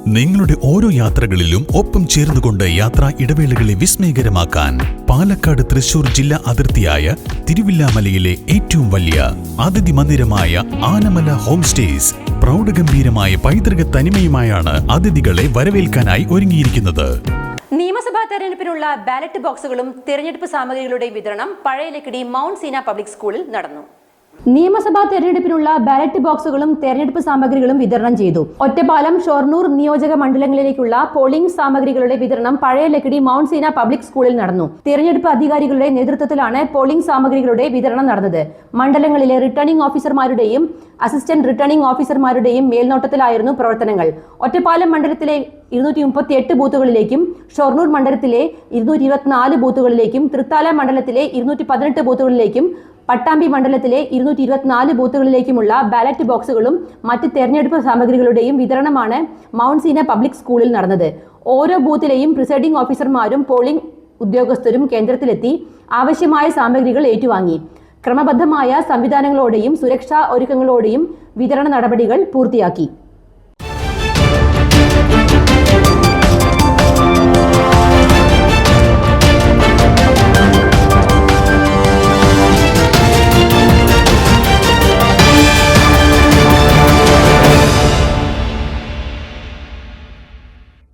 നിങ്ങളുടെ ഓരോ യാത്രകളിലും ഒപ്പം ചേർന്നുകൊണ്ട് യാത്രാ ഇടവേളകളെ വിസ്മയകരമാക്കാൻ പാലക്കാട് തൃശൂർ ജില്ലാ അതിർത്തിയായ തിരുവില്ലാമലയിലെ ഏറ്റവും വലിയ അതിഥി മന്ദിരമായ ആനമല ഹോം സ്റ്റേസ് പ്രൗഢഗംഭീരമായ പൈതൃക തനിമയുമായാണ് അതിഥികളെ വരവേൽക്കാനായി ഒരുങ്ങിയിരിക്കുന്നത്. നിയമസഭാ തെരഞ്ഞെടുപ്പിനുള്ള ബാലറ്റ് ബോക്സുകളും തെരഞ്ഞെടുപ്പ് സാമഗ്രികളുടെ വിതരണം പഴയ ലക്കിടി മൗണ്ട് സീന പബ്ലിക് സ്കൂളിൽ നടന്നു. നിയമസഭാ തെരഞ്ഞെടുപ്പിനുള്ള ബാലറ്റ് ബോക്സുകളും തെരഞ്ഞെടുപ്പ് സാമഗ്രികളും വിതരണം ചെയ്തു. ഒറ്റപ്പാലം, ഷൊർണൂർ നിയോജക മണ്ഡലങ്ങളിലേക്കുള്ള പോളിംഗ് സാമഗ്രികളുടെ വിതരണം പഴയ ലക്കിടി മൗണ്ട് സീന പബ്ലിക് സ്കൂളിൽ നടന്നു. തെരഞ്ഞെടുപ്പ് അധികാരികളുടെ നേതൃത്വത്തിലാണ് പോളിംഗ് സാമഗ്രികളുടെ വിതരണം നടന്നത്. മണ്ഡലങ്ങളിലെ റിട്ടേണിംഗ് ഓഫീസർമാരുടെയും അസിസ്റ്റന്റ് റിട്ടേണിംഗ് ഓഫീസർമാരുടെയും മേൽനോട്ടത്തിലായിരുന്നു പ്രവർത്തനങ്ങൾ. ഒറ്റപ്പാലം മണ്ഡലത്തിലെ 238 ബൂത്തുകളിലേക്കും ഷൊർണൂർ മണ്ഡലത്തിലെ 224 ബൂത്തുകളിലേക്കും തൃത്താല മണ്ഡലത്തിലെ 218 ബൂത്തുകളിലേക്കും പട്ടാമ്പി മണ്ഡലത്തിലെ 224 ബൂത്തുകളിലേക്കുമുള്ള ബാലറ്റ് ബോക്സുകളും മറ്റ് തെരഞ്ഞെടുപ്പ് സാമഗ്രികളുടെയും വിതരണമാണ് മൗണ്ട് സീന പബ്ലിക് സ്കൂളിൽ നടന്നത്. ഓരോ ബൂത്തിലെയും പ്രിസൈഡിംഗ് ഓഫീസർമാരും പോളിംഗ് ഉദ്യോഗസ്ഥരും കേന്ദ്രത്തിലെത്തി ആവശ്യമായ സാമഗ്രികൾ ഏറ്റുവാങ്ങി. ക്രമബദ്ധമായ സംവിധാനങ്ങളോടെയും സുരക്ഷാ ഒരുക്കങ്ങളോടെയും വിതരണ നടപടികൾ പൂർത്തിയാക്കി.